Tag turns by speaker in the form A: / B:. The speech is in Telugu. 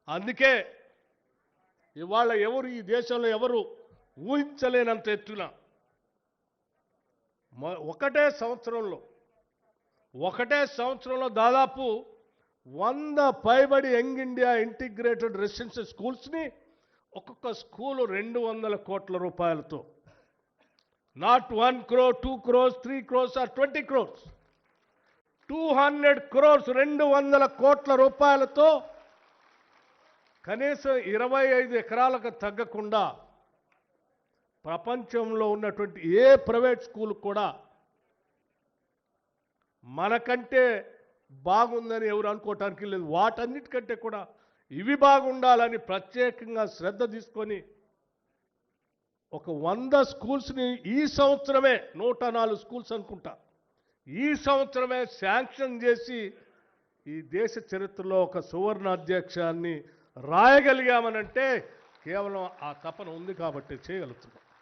A: అందుకే ఇవాళ ఎవరు ఈ దేశంలో ఎవరు ఊహించలేనంత ఎత్తున ఒకటే సంవత్సరంలో దాదాపు 100 పైబడి యంగ్ ఇండియా ఇంటిగ్రేటెడ్ రెసిడెన్షియల్ స్కూల్స్ని ఒక్కొక్క స్కూలు 200 కోట్ల రూపాయలతో, not 1 crore, 2 crores, 3 crores or 20 crores, 200 crores 200 కోట్ల రూపాయలతో కనీసం 25 ఎకరాలకు తగ్గకుండా ప్రపంచంలో ఉన్నటువంటి ఏ ప్రైవేట్ స్కూల్ కూడా మనకంటే బాగుందని ఎవరు అనుకోవటానికి లేదు. వాటన్నిటికంటే కూడా ఇవి బాగుండాలని ప్రత్యేకంగా శ్రద్ధ తీసుకొని ఒక 100 స్కూల్స్ని ఈ సంవత్సరమే 104 స్కూల్స్ అనుకుంటా ఈ సంవత్సరమే శాంక్షన్ చేసి ఈ దేశ చరిత్రలో ఒక సువర్ణ అధ్యక్షాన్ని రాయగలిగామనంటే కేవలం ఆ తపన ఉంది కాబట్టి చేయగలుగుతున్నాం.